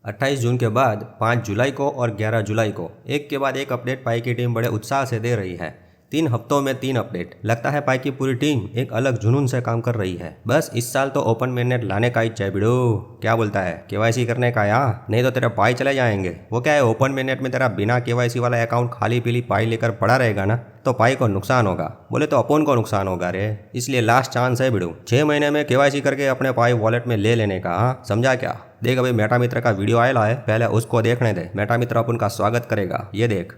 28 जून के बाद 5 जुलाई को और 11 जुलाई को एक के बाद एक अपडेट पाई की टीम बड़े उत्साह से दे रही है। 3 हफ्तों में 3 अपडेट। लगता है पाई की पूरी टीम एक अलग जुनून से काम कर रही है। बस इस साल तो ओपन मेननेट लाने का ही चाहिए बिड़ू। क्या बोलता है, केवाईसी करने का या नहीं तो तेरे पाई चले जाएंगे। वो क्या है, ओपन मेननेट में तेरा बिना केवाईसी वाला अकाउंट खाली पीली पाई लेकर पड़ा रहेगा ना, तो पाई को नुकसान होगा। बोले तो अपन को नुकसान होगा रे। इसलिए लास्ट चांस है बिड़ू, 6 महीने में केवाईसी करके अपने पाई वॉलेट में ले लेने का। हाँ समझा क्या। देख अभी मेटा मित्र का वीडियो आया है, पहले उसको देखने दे। मेटा मित्र अपन का स्वागत करेगा, ये देख।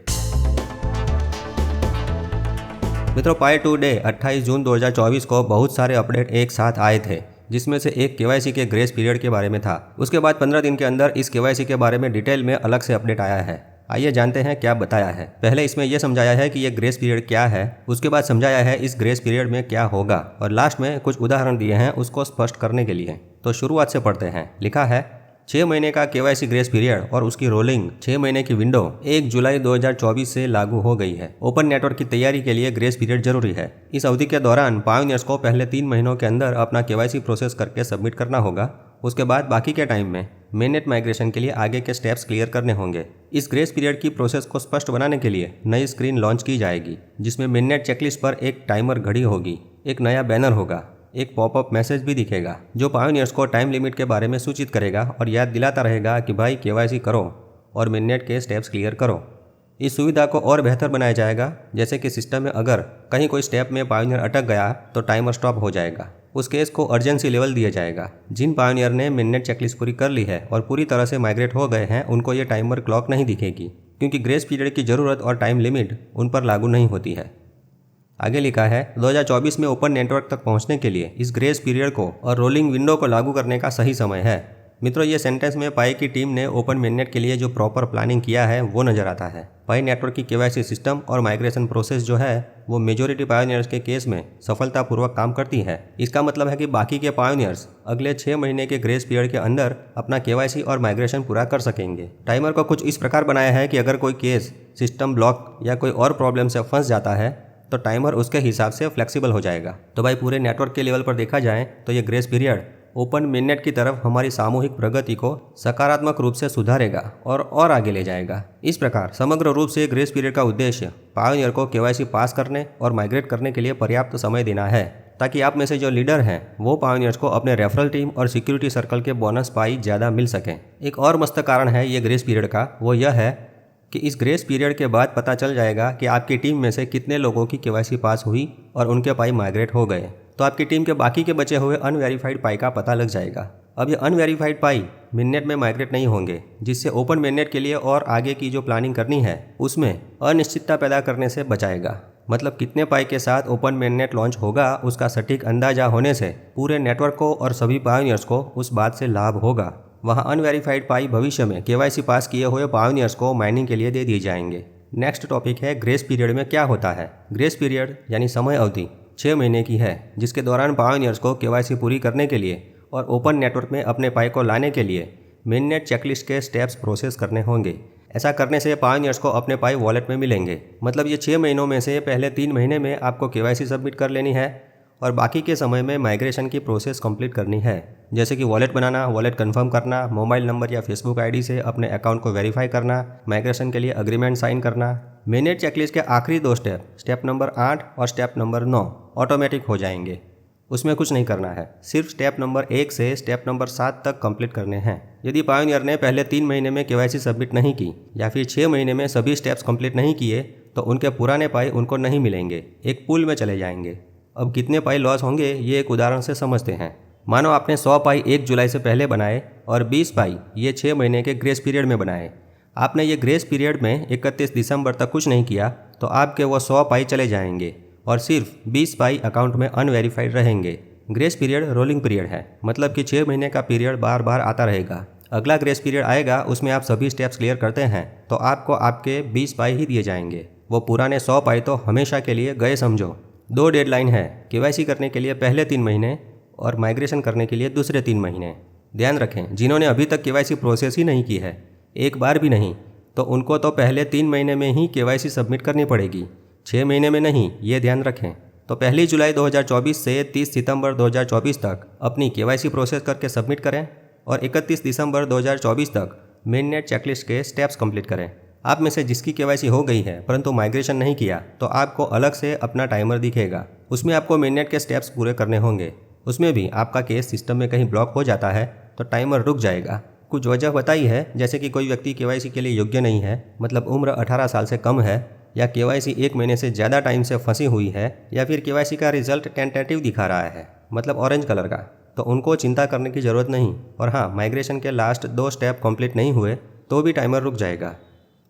मित्रों, पाई टू डे 28 जून 2024 को बहुत सारे अपडेट एक साथ आए थे, जिसमें से एक केवाईसी के ग्रेस पीरियड के बारे में था। उसके बाद 15 दिन के अंदर इस केवाईसी के बारे में डिटेल में अलग से अपडेट आया है। आइए जानते हैं क्या बताया है। पहले इसमें यह समझाया है कि यह ग्रेस पीरियड क्या है, उसके बाद समझाया है इस ग्रेस पीरियड में क्या होगा, और लास्ट में कुछ उदाहरण दिए हैं उसको स्पष्ट करने के लिए। तो शुरुआत से पढ़ते हैं। लिखा है 6 महीने का केवाईसी ग्रेस पीरियड और उसकी रोलिंग 6 महीने की विंडो 1 जुलाई 2024 से लागू हो गई है। ओपन नेटवर्क की तैयारी के लिए ग्रेस पीरियड जरूरी है। इस अवधि के दौरान पायोनियर्स को पहले 3 महीनों के अंदर अपना केवाईसी प्रोसेस करके सबमिट करना होगा। उसके बाद बाकी के टाइम में मेननेट माइग्रेशन के लिए आगे के स्टेप्स क्लियर करने होंगे। इस ग्रेस पीरियड की प्रोसेस को स्पष्ट बनाने के लिए नई स्क्रीन लॉन्च की जाएगी, जिसमें मेननेट चेकलिस्ट पर एक टाइमर घड़ी होगी, एक नया बैनर होगा, एक पॉपअप मैसेज भी दिखेगा जो पायोनियर्स को टाइम लिमिट के बारे में सूचित करेगा और याद दिलाता रहेगा कि भाई केवाईसी करो और मेननेट के स्टेप्स क्लियर करो। इस सुविधा को और बेहतर बनाया जाएगा, जैसे कि सिस्टम में अगर कहीं कोई स्टेप में पायोनियर अटक गया तो टाइमर स्टॉप हो जाएगा। उस केस को अर्जेंसी लेवल दिया जाएगा। जिन पायोनियर ने मेननेट चेकलिस्ट पूरी कर ली है और पूरी तरह से माइग्रेट हो गए हैं, उनको ये टाइमर क्लॉक नहीं दिखेगी, क्योंकि ग्रेस पीरियड की ज़रूरत और टाइम लिमिट उन पर लागू नहीं होती है। आगे लिखा है 2024 में ओपन नेटवर्क तक पहुंचने के लिए इस ग्रेस पीरियड को और रोलिंग विंडो को लागू करने का सही समय है। मित्रों, ये सेंटेंस में पाई की टीम ने ओपन मेननेट के लिए जो प्रॉपर प्लानिंग किया है वो नजर आता है। पाई नेटवर्क की केवाईसी सिस्टम और माइग्रेशन प्रोसेस जो है वो मेजोरिटी पायोनियर्स के केस में सफलतापूर्वक काम करती है। इसका मतलब है कि बाकी के पायोनियर्स अगले 6 महीने के ग्रेस पीरियड के अंदर अपना केवाईसी और माइग्रेशन पूरा कर सकेंगे। टाइमर को कुछ इस प्रकार बनाया है कि अगर कोई केस सिस्टम ब्लॉक या कोई और प्रॉब्लम से फंस जाता है तो टाइमर उसके हिसाब से फ्लेक्सिबल हो जाएगा। तो भाई पूरे नेटवर्क के लेवल पर देखा जाए तो ये ग्रेस पीरियड ओपन मेननेट की तरफ हमारी सामूहिक प्रगति को सकारात्मक रूप से सुधारेगा और आगे ले जाएगा। इस प्रकार समग्र रूप से ग्रेस पीरियड का उद्देश्य पायोनियर को केवाईसी पास करने और माइग्रेट करने के लिए पर्याप्त समय देना है, ताकि आप में से जो लीडर हैं वो पायोनियर्स को अपने रेफरल टीम और सिक्योरिटी सर्कल के बोनस पाई ज़्यादा मिल सकें। एक और मस्त कारण है ये ग्रेस पीरियड का, वो यह है कि इस ग्रेस पीरियड के बाद पता चल जाएगा कि आपकी टीम में से कितने लोगों की केवाईसी पास हुई और उनके पाई माइग्रेट हो गए। तो आपकी टीम के बाकी के बचे हुए अनवेरीफाइड पाई का पता लग जाएगा। अब ये अनवेरीफाइड पाई मेननेट में माइग्रेट नहीं होंगे, जिससे ओपन मेननेट के लिए और आगे की जो प्लानिंग करनी है उसमें अनिश्चितता पैदा करने से बचाएगा। मतलब कितने पाई के साथ ओपन मेननेट लॉन्च होगा उसका सटीक अंदाजा होने से पूरे नेटवर्क को और सभी पायोनियर्स को उस बात से लाभ होगा। वहाँ अनवेरीफाइड पाई भविष्य में केवाईसी पास किए हुए पायोनियर्स को माइनिंग के लिए दे दिए जाएंगे। नेक्स्ट टॉपिक है ग्रेस पीरियड में क्या होता है। ग्रेस पीरियड यानी समय अवधि 6 महीने की है, जिसके दौरान पायोनियर्स को केवाईसी पूरी करने के लिए और ओपन नेटवर्क में अपने पाई को लाने के लिए मेननेट चेकलिस्ट के स्टेप्स प्रोसेस करने होंगे। ऐसा करने से पायोनियर्स को अपने पाई वॉलेट में मिलेंगे। मतलब ये 6 महीनों में से पहले 3 महीने में आपको केवाईसी सबमिट कर लेनी है और बाकी के समय में माइग्रेशन की प्रोसेस कंप्लीट करनी है, जैसे कि वॉलेट बनाना, वॉलेट कंफर्म करना, मोबाइल नंबर या फेसबुक आईडी से अपने अकाउंट को वेरीफाई करना, माइग्रेशन के लिए अग्रीमेंट साइन करना। मेननेट चेकलिस्ट के आखिरी 2 स्टेप नंबर 8 और स्टेप नंबर 9 ऑटोमेटिक हो जाएंगे। उसमें कुछ नहीं करना है, सिर्फ स्टेप नंबर 1 से स्टेप नंबर 7 तक कंप्लीट करने हैं। यदि पायोनियर ने पहले 3 महीने में केवाईसी सबमिट नहीं की या फिर 6 महीने में सभी स्टेप्स कंप्लीट नहीं किए तो उनके पुराने पाई उनको नहीं मिलेंगे, एक पूल में चले जाएंगे। अब कितने पाई लॉस होंगे ये एक उदाहरण से समझते हैं। मानो आपने 100 पाई 1 जुलाई से पहले बनाए और 20 पाई ये 6 महीने के ग्रेस पीरियड में बनाए। आपने ये ग्रेस पीरियड में 31 दिसंबर तक कुछ नहीं किया तो आपके वो 100 पाई चले जाएंगे और सिर्फ 20 पाई अकाउंट में अनवेरीफाइड रहेंगे। ग्रेस पीरियड रोलिंग पीरियड है, मतलब कि 6 महीने का पीरियड बार बार आता रहेगा। अगला ग्रेस पीरियड आएगा, उसमें आप सभी स्टेप्स क्लियर करते हैं तो आपको आपके 20 पाई ही दिए जाएंगे। वो पुराने 100 पाई तो हमेशा के लिए गए समझो। 2 डेडलाइन है, केवाईसी करने के लिए पहले 3 महीने और माइग्रेशन करने के लिए दूसरे 3 महीने। ध्यान रखें, जिन्होंने अभी तक केवाईसी प्रोसेस ही नहीं की है, एक बार भी नहीं, तो उनको तो पहले 3 महीने में ही केवाईसी सबमिट करनी पड़ेगी, 6 महीने में नहीं, ये ध्यान रखें। तो 1 जुलाई 2024 से 30 सितंबर 2024 तक अपनी केवाईसी प्रोसेस करके सबमिट करें और 31 दिसंबर 2024 तक मेन नेट चेकलिस्ट के स्टेप्स कंप्लीट करें। आप में से जिसकी केवाईसी हो गई है परंतु माइग्रेशन नहीं किया तो आपको अलग से अपना टाइमर दिखेगा। उसमें आपको मेन नेट के स्टेप्स पूरे करने होंगे। उसमें भी आपका केस सिस्टम में कहीं ब्लॉक हो जाता है तो टाइमर रुक जाएगा। कुछ वजह बताई है, जैसे कि कोई व्यक्ति केवाईसी के लिए योग्य नहीं है, मतलब उम्र 18 साल से कम है, या केवाईसी 1 महीने से ज़्यादा टाइम से फंसी हुई है, या फिर केवाईसी का रिजल्ट टेंटेटिव दिखा रहा है, मतलब ऑरेंज कलर का, तो उनको चिंता करने की ज़रूरत नहीं। और हाँ, माइग्रेशन के लास्ट 2 स्टेप कंप्लीट नहीं हुए तो भी टाइमर रुक जाएगा।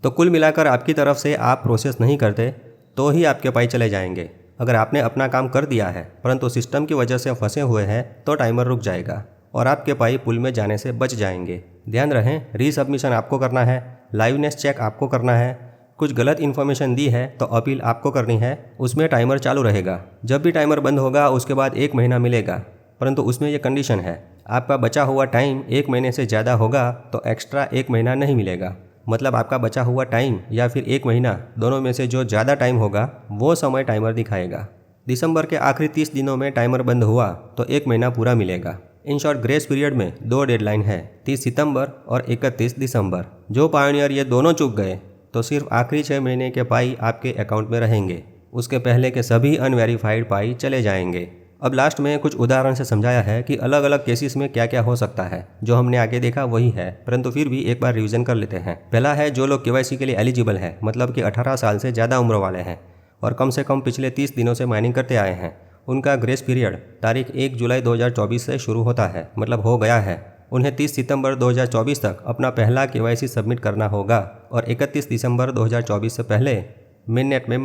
तो कुल मिलाकर आपकी तरफ से आप प्रोसेस नहीं करते तो ही आपके पाई चले जाएंगे। अगर आपने अपना काम कर दिया है परंतु सिस्टम की वजह से फंसे हुए हैं तो टाइमर रुक जाएगा और आपके पाई पुल में जाने से बच जाएंगे। ध्यान रहे, रीसबमिशन आपको करना है, लाइवनेस चेक आपको करना है, कुछ गलत इन्फॉर्मेशन दी है तो अपील आपको करनी है, उसमें टाइमर चालू रहेगा। जब भी टाइमर बंद होगा उसके बाद 1 महीना मिलेगा, परंतु उसमें यह कंडीशन है, आपका बचा हुआ टाइम 1 महीने से ज़्यादा होगा तो एक्स्ट्रा 1 महीना नहीं मिलेगा। मतलब आपका बचा हुआ टाइम या फिर 1 महीना, दोनों में से जो ज़्यादा टाइम होगा वो समय टाइमर दिखाएगा। दिसंबर के आखिरी 30 दिनों में टाइमर बंद हुआ तो 1 महीना पूरा मिलेगा। इन शॉर्ट, ग्रेस पीरियड में 2 डेडलाइन है, 30 सितंबर और 31 दिसंबर। जो पायोनियर ये दोनों चूक गए तो सिर्फ आखिरी 6 महीने के पाई आपके अकाउंट में रहेंगे, उसके पहले के सभी अनवेरीफाइड पाई चले जाएंगे। अब लास्ट में कुछ उदाहरण से समझाया है कि अलग अलग केसेस में क्या क्या हो सकता है। जो हमने आगे देखा वही है, परंतु फिर भी एक बार रिवीजन कर लेते हैं। पहला है, जो लोग केवाईसी के लिए एलिजिबल है, मतलब कि 18 साल से ज़्यादा उम्र वाले हैं और कम से कम पिछले 30 दिनों से माइनिंग करते आए हैं, उनका ग्रेस पीरियड तारीख 1 जुलाई 2024 से शुरू होता है, मतलब हो गया है। उन्हें 30 सितंबर 2024 तक अपना पहला केवाईसी सबमिट करना होगा और 31 दिसंबर 2024 से पहले मेन नेट में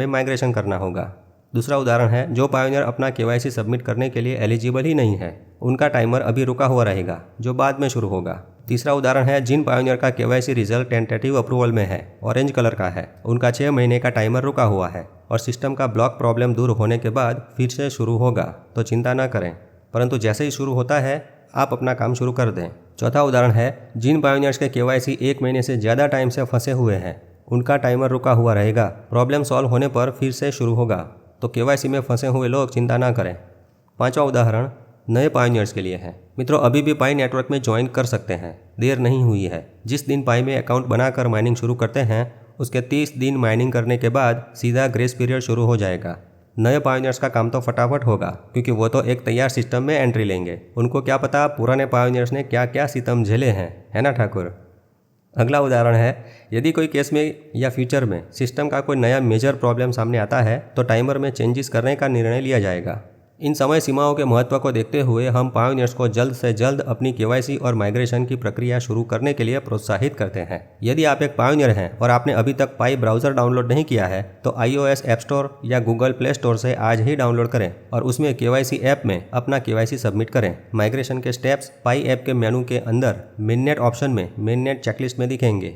माइग्रेशन करना होगा। दूसरा उदाहरण है, जो पायोनियर अपना केवाईसी सबमिट करने के लिए एलिजिबल ही नहीं है, उनका टाइमर अभी रुका हुआ रहेगा जो बाद में शुरू होगा। तीसरा उदाहरण है, जिन पायोनियर का केवाईसी रिजल्ट टेंटेटिव अप्रूवल में है, ऑरेंज कलर का है, उनका 6 महीने का टाइमर रुका हुआ है और सिस्टम का ब्लॉक प्रॉब्लम दूर होने के बाद फिर से शुरू होगा, तो चिंता ना करें, परंतु जैसे ही शुरू होता है आप अपना काम शुरू कर दें। चौथा उदाहरण है, जिन पायोनियर्स के केवाईसी 1 महीने से ज़्यादा टाइम से फंसे हुए हैं, उनका टाइमर रुका हुआ रहेगा, प्रॉब्लम सॉल्व होने पर फिर से शुरू होगा, तो केवाईसी में फंसे हुए लोग चिंता ना करें। पांचवा उदाहरण नए पायोनियर्स के लिए है। मित्रों, अभी भी पाई नेटवर्क में ज्वाइन कर सकते हैं, देर नहीं हुई है। जिस दिन पाई में अकाउंट बनाकर माइनिंग शुरू करते हैं उसके 30 दिन माइनिंग करने के बाद सीधा ग्रेस पीरियड शुरू हो जाएगा। नए पायोनियर्स का काम तो फटाफट होगा क्योंकि वो तो एक तैयार सिस्टम में एंट्री लेंगे। उनको क्या पता पुराने पायोनियर्स ने क्या क्या सितम झेले हैं, है ना ठाकुर। अगला उदाहरण है, यदि कोई केस में या फ्यूचर में सिस्टम का कोई नया मेजर प्रॉब्लम सामने आता है तो टाइमर में चेंजेस करने का निर्णय लिया जाएगा। इन समय सीमाओं के महत्व को देखते हुए हम पायोनियर्स को जल्द से जल्द अपनी केवाईसी और माइग्रेशन की प्रक्रिया शुरू करने के लिए प्रोत्साहित करते हैं। यदि आप एक पायोनियर हैं और आपने अभी तक पाई ब्राउज़र डाउनलोड नहीं किया है तो iOS ऐप स्टोर या गूगल प्ले स्टोर से आज ही डाउनलोड करें और उसमें केवाईसी ऐप में अपना केवाईसी सबमिट करें। माइग्रेशन के स्टेप्स पाई ऐप के मेनू के अंदर मेननेट ऑप्शन में मेननेट चेकलिस्ट में दिखेंगे।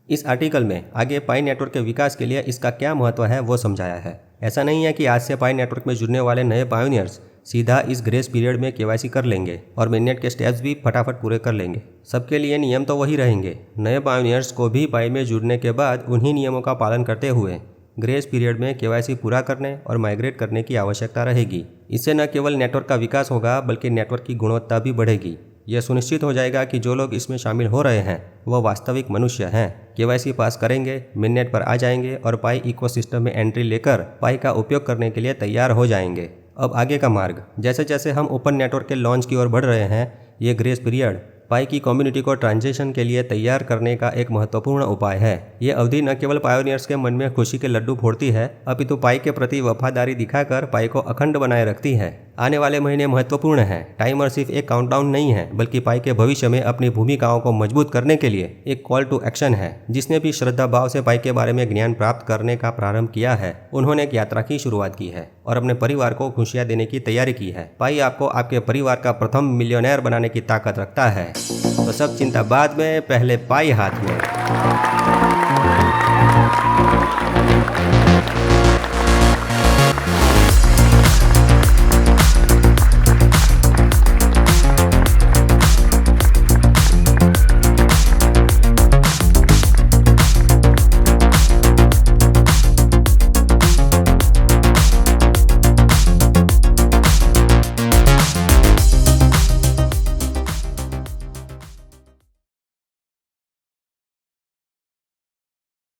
इस आर्टिकल में आगे पाई नेटवर्क के विकास के लिए इसका क्या महत्व है वो समझाया है। ऐसा नहीं है कि आज से पाई नेटवर्क में जुड़ने वाले नए पायोनियर्स सीधा इस ग्रेस पीरियड में केवाईसी कर लेंगे और मेननेट के स्टेप्स भी फटाफट पूरे कर लेंगे। सबके लिए नियम तो वही रहेंगे। नए पायोनियर्स को भी पाई में जुड़ने के बाद उन्हीं नियमों का पालन करते हुए ग्रेस पीरियड में केवाईसी पूरा करने और माइग्रेट करने की आवश्यकता रहेगी। इससे न केवल नेटवर्क का विकास होगा बल्कि नेटवर्क की गुणवत्ता भी बढ़ेगी। यह सुनिश्चित हो जाएगा कि जो लोग इसमें शामिल हो रहे हैं वह वास्तविक मनुष्य हैं, केवाईसी पास करेंगे, मेननेट पर आ जाएंगे और पाई इकोसिस्टम में एंट्री लेकर पाई का उपयोग करने के लिए तैयार हो जाएंगे। अब आगे का मार्ग, जैसे जैसे हम ओपन नेटवर्क के लॉन्च की ओर बढ़ रहे हैं, ये ग्रेस पीरियड पाई की कम्युनिटी को ट्रांजिशन के लिए तैयार करने का एक महत्वपूर्ण उपाय है। ये अवधि न केवल पायोनियर्स के मन में खुशी के लड्डू फोड़ती है, अपितु पाई के प्रति वफादारी दिखाकर पाई को अखंड बनाए रखती है। आने वाले महीने महत्वपूर्ण हैं। टाइमर सिर्फ एक काउंटडाउन नहीं है बल्कि पाई के भविष्य में अपनी भूमिकाओं को मजबूत करने के लिए एक कॉल टू एक्शन है। जिसने भी श्रद्धा भाव से पाई के बारे में ज्ञान प्राप्त करने का प्रारंभ किया है उन्होंने एक यात्रा की शुरुआत की है और अपने परिवार को खुशियां देने की तैयारी की है। पाई आपको आपके परिवार का प्रथम मिलियनेयर बनाने की ताकत रखता है। तो सब चिंता बाद में, पहले पाई हाथ में।